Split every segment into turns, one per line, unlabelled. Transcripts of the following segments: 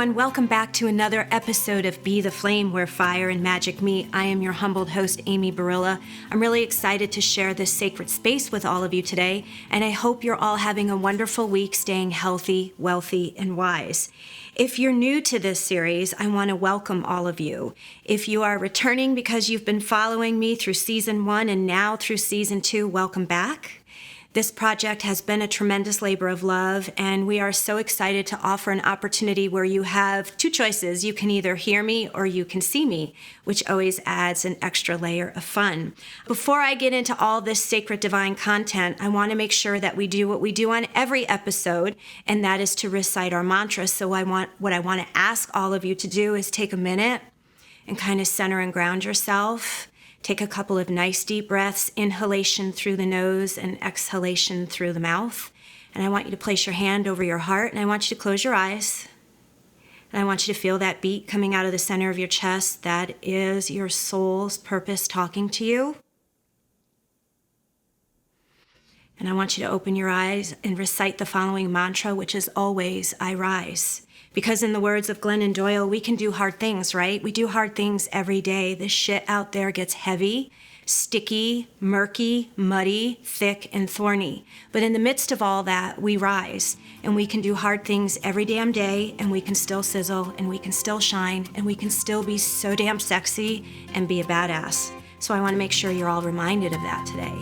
everyone. Welcome back to another episode of Be the Flame, where fire and magic meet. I am your humbled host, Amy Barilla. I'm really excited to share this sacred space with all of you today, and I hope you're all having a wonderful week, staying healthy, wealthy, and wise. If you're new to this series, I want to welcome all of you. If you are returning because you've been following me through Season 1 and now through Season 2, welcome back. This project has been a tremendous labor of love, and we are so excited to offer an opportunity where you have two choices. You can either hear me or you can see me, which always adds an extra layer of fun. Before I get into all this sacred divine content, I want to make sure that we do what we do on every episode, and that is to recite our mantra. So what I want to ask all of you to do is take a minute and kind of center and ground yourself. Take a couple of nice deep breaths, inhalation through the nose and exhalation through the mouth. And I want you to place your hand over your heart, and I want you to close your eyes. And I want you to feel that beat coming out of the center of your chest. That is your soul's purpose talking to you. And I want you to open your eyes and recite the following mantra, which is always, I rise. Because in the words of Glennon Doyle, we can do hard things, right? We do hard things every day. This shit out there gets heavy, sticky, murky, muddy, thick, and thorny. But in the midst of all that, we rise, and we can do hard things every damn day, and we can still sizzle, and we can still shine, and we can still be so damn sexy and be a badass. So I want to make sure you're all reminded of that today.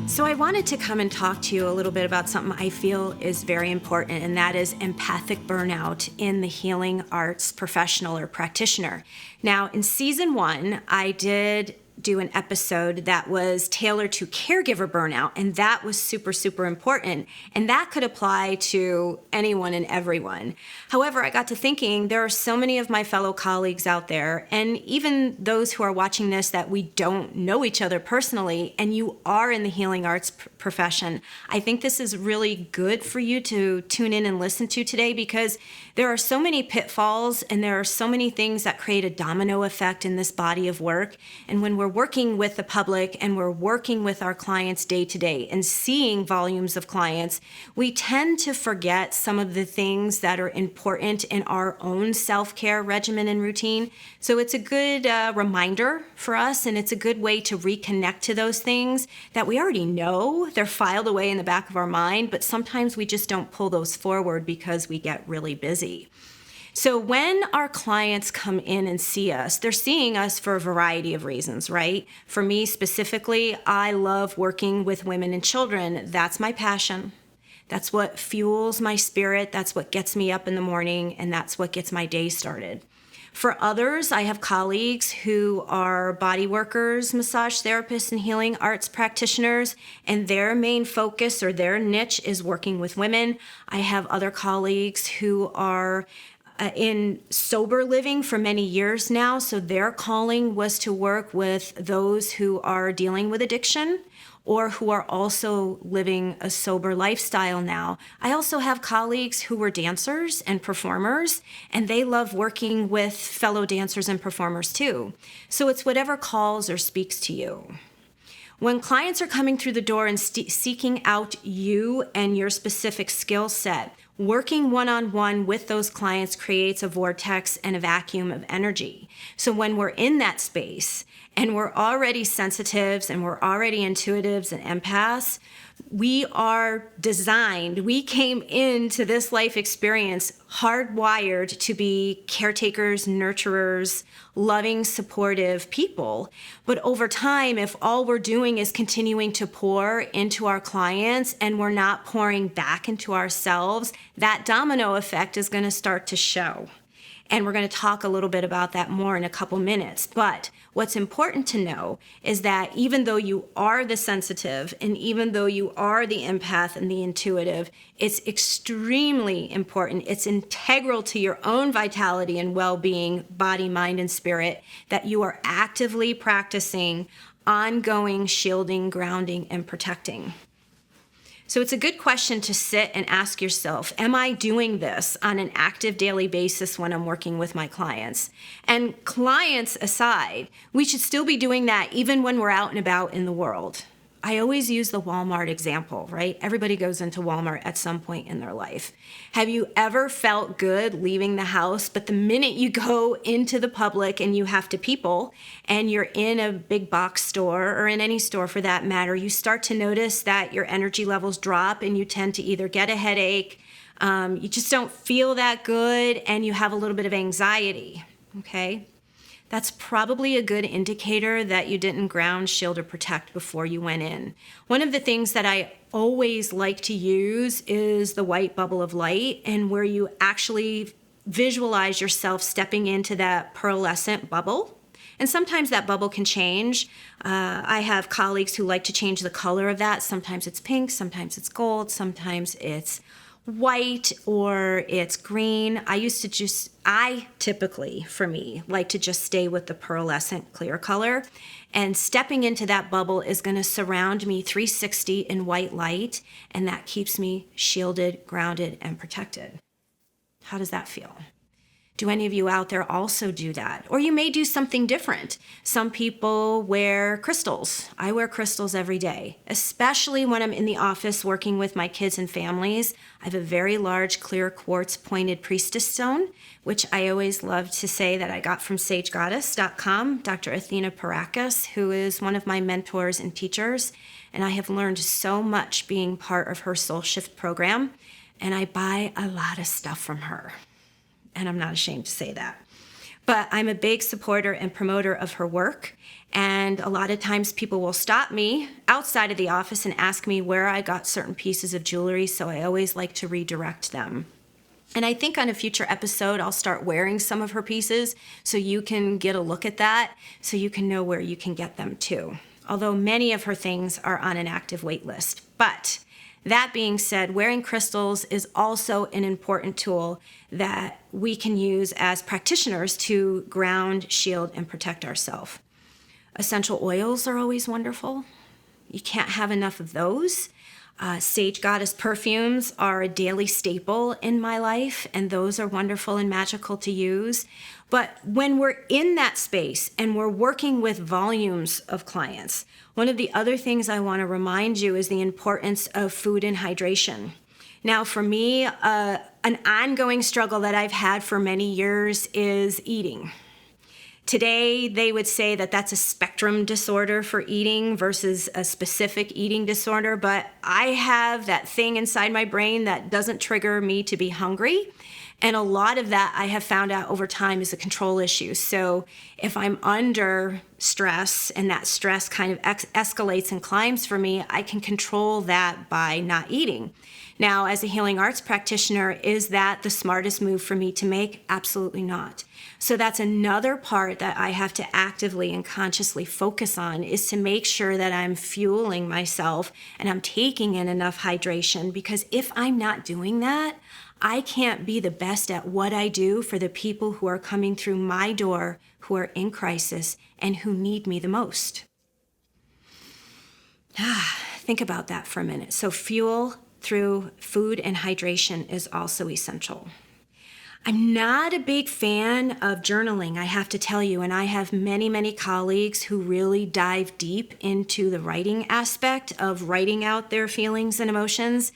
So I wanted to come and talk to you a little bit about something I feel is very important, and that is empathic burnout in the healing arts professional or practitioner. Now, in Season 1, I did do an episode that was tailored to caregiver burnout, and that was super, super important. And that could apply to anyone and everyone. However, I got to thinking, there are so many of my fellow colleagues out there, and even those who are watching this that we don't know each other personally, and you are in the healing arts profession. I think this is really good for you to tune in and listen to today, because there are so many pitfalls and there are so many things that create a domino effect in this body of work. And when we're working with the public and we're working with our clients day to day and seeing volumes of clients, we tend to forget some of the things that are important in our own self-care regimen and routine. So it's a good reminder for us, and it's a good way to reconnect to those things that we already know. They're filed away in the back of our mind, but sometimes we just don't pull those forward because we get really busy. So when our clients come in and see us, they're seeing us for a variety of reasons, right? For me specifically, I love working with women and children. That's my passion. That's what fuels my spirit. That's what gets me up in the morning, and that's what gets my day started. For others, I have colleagues who are body workers, massage therapists, and healing arts practitioners, and their main focus or their niche is working with women. I have other colleagues who are in sober living for many years now, so their calling was to work with those who are dealing with addiction or who are also living a sober lifestyle now. I also have colleagues who were dancers and performers, and they love working with fellow dancers and performers too. So it's whatever calls or speaks to you. When clients are coming through the door and seeking out you and your specific skill set, working one-on-one with those clients creates a vortex and a vacuum of energy. So when we're in that space and we're already sensitives and we're already intuitives and empaths, we are designed, we came into this life experience hardwired to be caretakers, nurturers, loving, supportive people. But over time, if all we're doing is continuing to pour into our clients and we're not pouring back into ourselves, that domino effect is going to start to show. And we're going to talk a little bit about that more in a couple minutes. But what's important to know is that even though you are the sensitive and even though you are the empath and the intuitive, it's extremely important. It's integral to your own vitality and well-being, body, mind, and spirit, that you are actively practicing ongoing shielding, grounding, and protecting. So it's a good question to sit and ask yourself, am I doing this on an active daily basis when I'm working with my clients? And clients aside, we should still be doing that even when we're out and about in the world. I always use the Walmart example, right? Everybody goes into Walmart at some point in their life. Have you ever felt good leaving the house, but the minute you go into the public and you have to people and you're in a big box store or in any store for that matter, you start to notice that your energy levels drop and you tend to either get a headache, you just don't feel that good, and you have a little bit of anxiety, okay? That's probably a good indicator that you didn't ground, shield, or protect before you went in. One of the things that I always like to use is the white bubble of light, and where you actually visualize yourself stepping into that pearlescent bubble. And sometimes that bubble can change. I have colleagues who like to change the color of that. Sometimes it's pink, sometimes it's gold, sometimes it's white, or it's green. I typically, for me, like to just stay with the pearlescent clear color. And stepping into that bubble is going to surround me 360 in white light, and that keeps me shielded, grounded, and protected. How does that feel? Do any of you out there also do that? Or you may do something different. Some people wear crystals. I wear crystals every day, especially when I'm in the office working with my kids and families. I have a very large clear quartz pointed priestess stone, which I always love to say that I got from sagegoddess.com, Dr. Athena Parakis, who is one of my mentors and teachers. And I have learned so much being part of her Soul Shift program. And I buy a lot of stuff from her. And I'm not ashamed to say that. But I'm a big supporter and promoter of her work. And a lot of times people will stop me outside of the office and ask me where I got certain pieces of jewelry. So I always like to redirect them. And I think on a future episode, I'll start wearing some of her pieces so you can get a look at that, so you can know where you can get them too. Although many of her things are on an active wait list. But that being said, wearing crystals is also an important tool that we can use as practitioners to ground, shield, and protect ourselves. Essential oils are always wonderful. You can't have enough of those. Sage Goddess perfumes are a daily staple in my life, and those are wonderful and magical to use. But when we're in that space and we're working with volumes of clients, one of the other things I want to remind you is the importance of food and hydration. Now, for me, an ongoing struggle that I've had for many years is eating. Today, they would say that that's a spectrum disorder for eating versus a specific eating disorder, but I have that thing inside my brain that doesn't trigger me to be hungry. And a lot of that I have found out over time is a control issue. So if I'm under stress and that stress kind of escalates and climbs for me, I can control that by not eating. Now, as a healing arts practitioner, is that the smartest move for me to make? Absolutely not. So that's another part that I have to actively and consciously focus on, is to make sure that I'm fueling myself and I'm taking in enough hydration, because if I'm not doing that, I can't be the best at what I do for the people who are coming through my door, who are in crisis and who need me the most. Think about that for a minute. So fuel through food and hydration is also essential. I'm not a big fan of journaling, I have to tell you, and I have many, many colleagues who really dive deep into the writing aspect of writing out their feelings and emotions.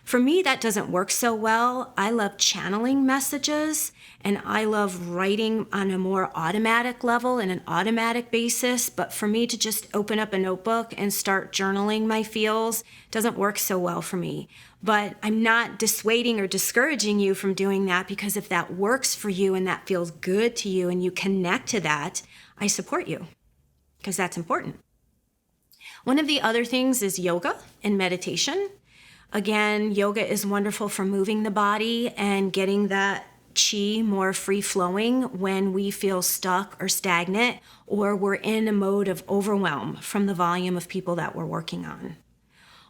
For me, that doesn't work so well. I love channeling messages, and I love writing on a more automatic level and an automatic basis. But for me to just open up a notebook and start journaling my feels doesn't work so well for me. But I'm not dissuading or discouraging you from doing that, because if that works for you and that feels good to you and you connect to that, I support you, because that's important. One of the other things is yoga and meditation. Again, yoga is wonderful for moving the body and getting that chi more free-flowing when we feel stuck or stagnant, or we're in a mode of overwhelm from the volume of people that we're working on.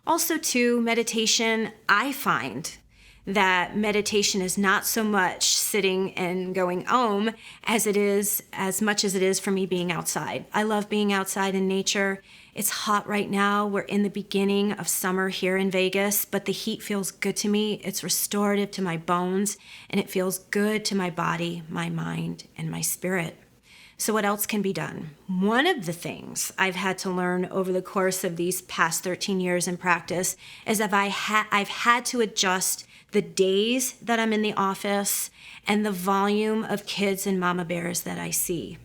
Also, too, meditation, I find that meditation is not so much sitting and going om as much as it is for me being outside. I love being outside in nature. It's hot right now. We're in the beginning of summer here in Vegas, but the heat feels good to me. It's restorative to my bones, and it feels good to my body, my mind, and my spirit. So what else can be done? One of the things I've had to learn over the course of these past 13 years in practice is that I've had to adjust the days that I'm in the office and the volume of kids and mama bears that I see.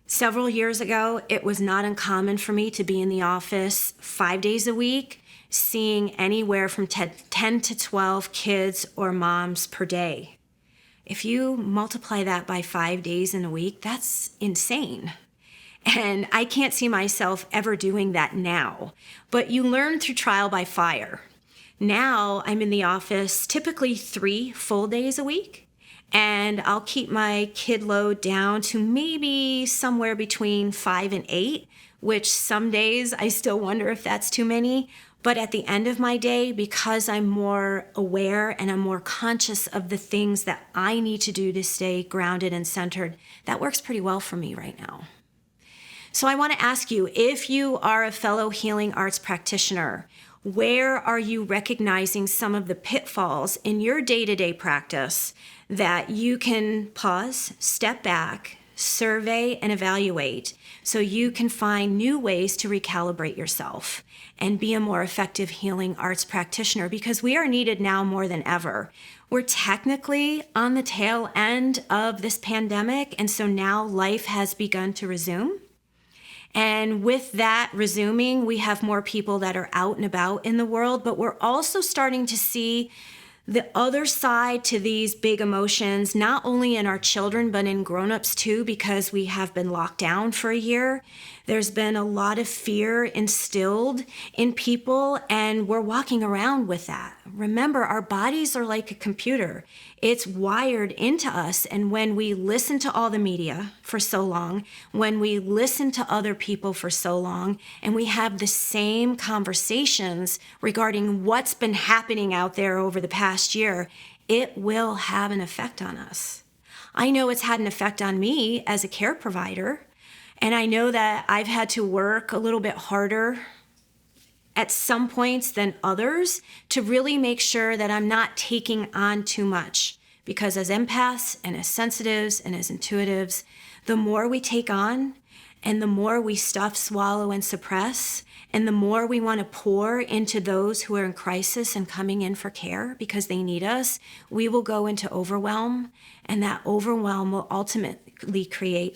Several years ago, it was not uncommon for me to be in the office 5 days a week, seeing anywhere from 10 to 12 kids or moms per day. If you multiply that by 5 days in a week, that's insane. And I can't see myself ever doing that now. But you learn through trial by fire. Now I'm in the office typically 3 full days a week. And I'll keep my kid load down to maybe somewhere between 5 and 8, which some days I still wonder if that's too many. But at the end of my day, because I'm more aware and I'm more conscious of the things that I need to do to stay grounded and centered, that works pretty well for me right now. So I want to ask you, if you are a fellow healing arts practitioner, where are you recognizing some of the pitfalls in your day-to-day practice that you can pause, step back, survey, and evaluate so you can find new ways to recalibrate yourself and be a more effective healing arts practitioner, because we are needed now more than ever. We're technically on the tail end of this pandemic, and so now life has begun to resume. And with that resuming, we have more people that are out and about in the world, but we're also starting to see the other side to these big emotions, not only in our children, but in grown-ups too, because we have been locked down for a year. There's been a lot of fear instilled in people, and we're walking around with that. Remember, our bodies are like a computer. It's wired into us, and when we listen to all the media for so long, when we listen to other people for so long, and we have the same conversations regarding what's been happening out there over the past year, it will have an effect on us. I know it's had an effect on me as a care provider, and I know that I've had to work a little bit harder at some points than others to really make sure that I'm not taking on too much. Because as empaths and as sensitives and as intuitives, the more we take on and the more we stuff, swallow, and suppress, and the more we want to pour into those who are in crisis and coming in for care because they need us, we will go into overwhelm, and that overwhelm will ultimately create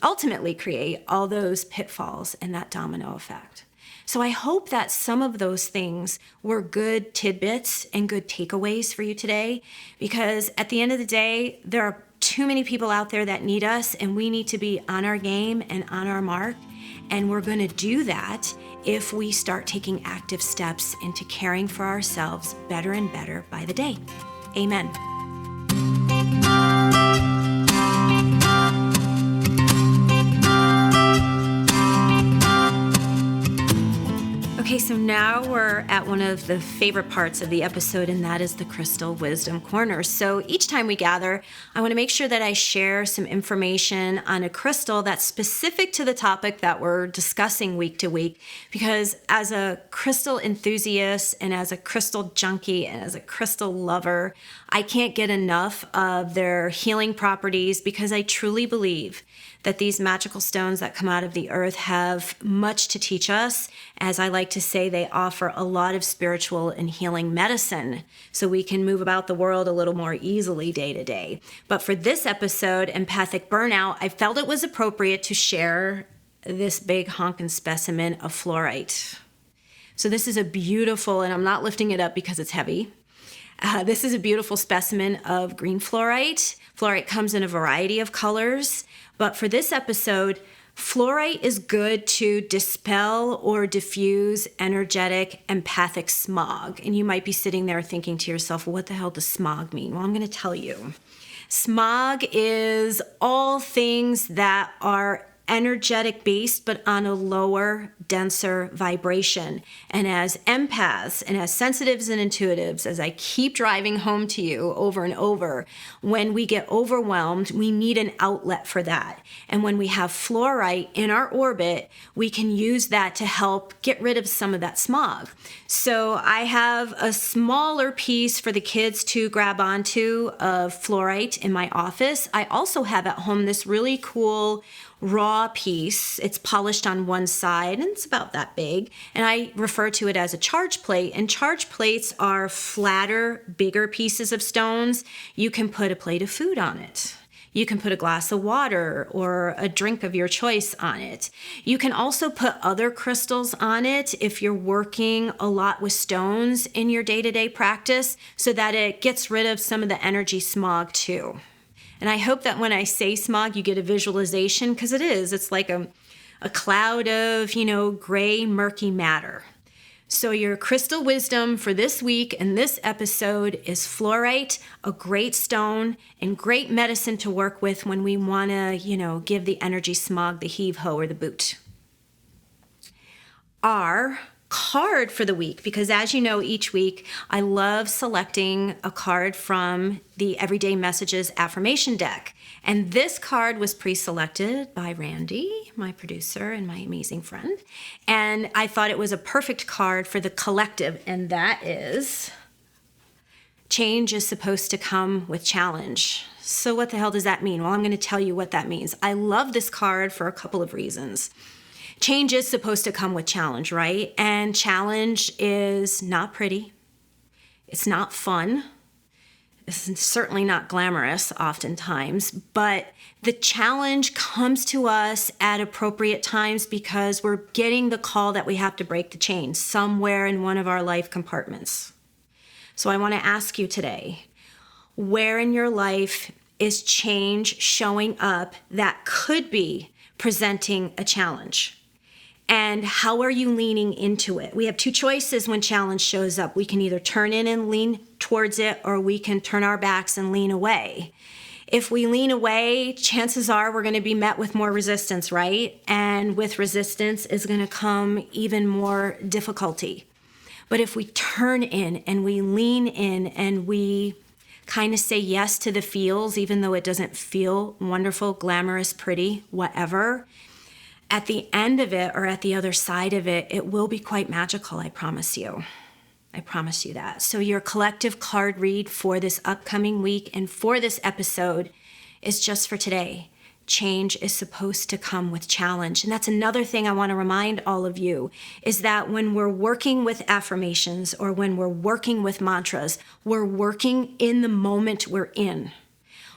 all those pitfalls and that domino effect. So I hope that some of those things were good tidbits and good takeaways for you today, because at the end of the day, there are too many people out there that need us, and we need to be on our game and on our mark. And we're going to do that if we start taking active steps into caring for ourselves better and better by the day. Amen. Okay, so now we're at one of the favorite parts of the episode, and that is the Crystal Wisdom Corner. So each time we gather, I want to make sure that I share some information on a crystal that's specific to the topic that we're discussing week to week, because as a crystal enthusiast and as a crystal junkie and as a crystal lover, I can't get enough of their healing properties, because I truly believe that these magical stones that come out of the earth have much to teach us. As I like to say, they offer a lot of spiritual and healing medicine so we can move about the world a little more easily day to day. But for this episode, Empathic Burnout, I felt it was appropriate to share this big honkin' specimen of fluorite. So this is a beautiful, and I'm not lifting it up because it's heavy. This is a beautiful specimen of green fluorite. Fluorite comes in a variety of colors, but for this episode, fluorite is good to dispel or diffuse energetic empathic smog. And you might be sitting there thinking to yourself, well, what the hell does smog mean? Well, I'm going to tell you. Smog is all things that are energetic based, but on a lower, denser vibration. And as empaths and as sensitives and intuitives, as I keep driving home to you over and over, when we get overwhelmed, we need an outlet for that. And when we have fluorite in our orbit, we can use that to help get rid of some of that smog. So I have a smaller piece for the kids to grab onto of fluorite in my office. I also have at home this really cool raw piece. It's polished on one side and it's about that big. And I refer to it as a charge plate. And charge plates are flatter, bigger pieces of stones. You can put a plate of food on it. You can put a glass of water or a drink of your choice on it. You can also put other crystals on it if you're working a lot with stones in your day-to-day practice, so that it gets rid of some of the energy smog too. And I hope that when I say smog, you get a visualization, because it is. It's like a cloud of, gray, murky matter. So your crystal wisdom for this week and this episode is fluorite, a great stone and great medicine to work with when we want to, give the energy smog the heave-ho or the boot. Our card for the week, because as you know, each week I love selecting a card from the Everyday Messages affirmation deck. And this card was pre-selected by Randy, my producer and my amazing friend. And I thought it was a perfect card for the collective, and that is change is supposed to come with challenge. So what the hell does that mean? Well, I'm going to tell you what that means. I love this card for a couple of reasons. Change is supposed to come with challenge, right? And challenge is not pretty. It's not fun. It's certainly not glamorous oftentimes, but the challenge comes to us at appropriate times because we're getting the call that we have to break the chain somewhere in one of our life compartments. So I want to ask you today, where in your life is change showing up that could be presenting a challenge? And how are you leaning into it? We have two choices when challenge shows up. We can either turn in and lean towards it, or we can turn our backs and lean away. If we lean away, chances are we're going to be met with more resistance, right? And with resistance is going to come even more difficulty. But if we turn in and we lean in and we kind of say yes to the feels, even though it doesn't feel wonderful, glamorous, pretty, whatever, at the end of it or at the other side of it, it will be quite magical, I promise you. I promise you that. So your collective card read for this upcoming week and for this episode is just for today. Change is supposed to come with challenge. And that's another thing I want to remind all of you, is that when we're working with affirmations or when we're working with mantras, we're working in the moment we're in.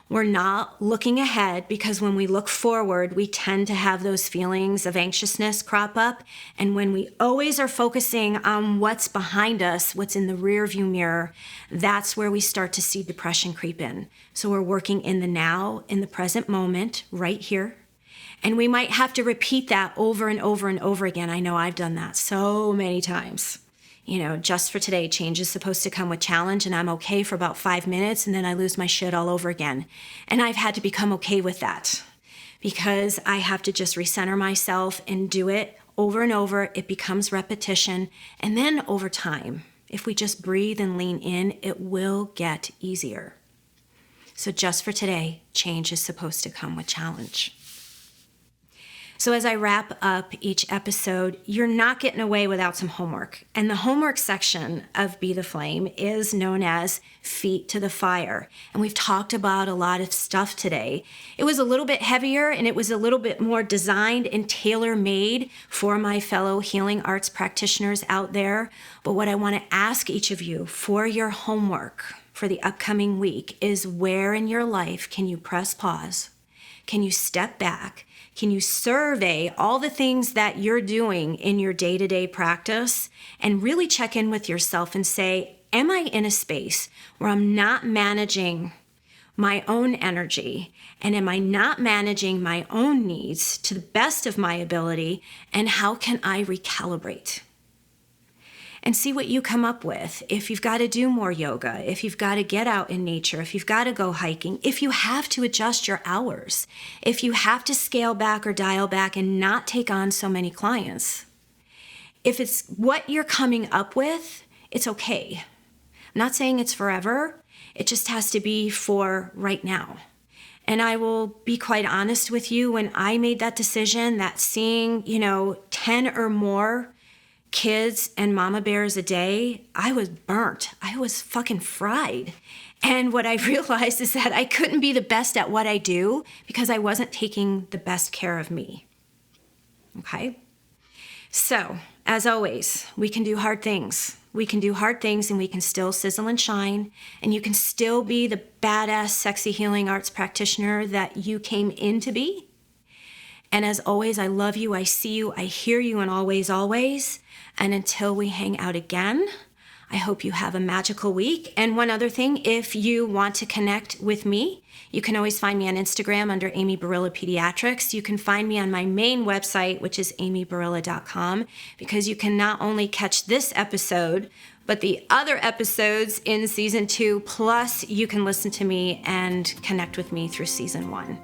We're not looking ahead, because when we look forward, we tend to have those feelings of anxiousness crop up. And when we always are focusing on what's behind us, what's in the rear view mirror, that's where we start to see depression creep in. So we're working in the now, in the present moment, right here. And we might have to repeat that over and over and over again. I know I've done that so many times. Just for today, change is supposed to come with challenge, and I'm okay for about 5 minutes, and then I lose my shit all over again. And I've had to become okay with that, because I have to just recenter myself and do it over and over. It becomes repetition. And then over time, if we just breathe and lean in, it will get easier. So just for today, change is supposed to come with challenge. So as I wrap up each episode, you're not getting away without some homework. And the homework section of Be the Flame is known as Feet to the Fire. And we've talked about a lot of stuff today. It was a little bit heavier, and it was a little bit more designed and tailor-made for my fellow healing arts practitioners out there. But what I want to ask each of you for your homework for the upcoming week is, where in your life can you press pause? Can you step back? Can you survey all the things that you're doing in your day-to-day practice and really check in with yourself and say, am I in a space where I'm not managing my own energy? And am I not managing my own needs to the best of my ability? And how can I recalibrate? And see what you come up with. If you've got to do more yoga, if you've got to get out in nature, if you've got to go hiking, if you have to adjust your hours, if you have to scale back or dial back and not take on so many clients. If it's what you're coming up with, it's okay. I'm not saying it's forever. It just has to be for right now. And I will be quite honest with you, when I made that decision, that seeing, 10 or more kids and mama bears a day, I was burnt. I was fucking fried. And what I realized is that I couldn't be the best at what I do because I wasn't taking the best care of me. Okay? So, as always, we can do hard things. We can do hard things and we can still sizzle and shine, and you can still be the badass, sexy healing arts practitioner that you came in to be. And as always, I love you, I see you, I hear you, and always, always. And until we hang out again, I hope you have a magical week. And one other thing, if you want to connect with me, you can always find me on Instagram under Amy Barilla Pediatrics. You can find me on my main website, which is amybarilla.com, because you can not only catch this episode, but the other episodes in season 2, plus you can listen to me and connect with me through season 1.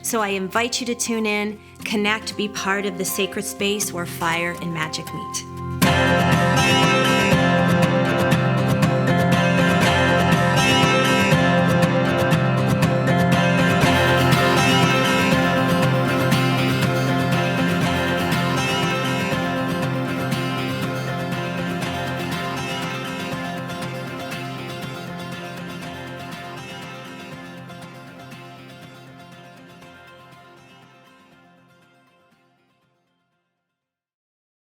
So I invite you to tune in, connect, be part of the sacred space where fire and magic meet.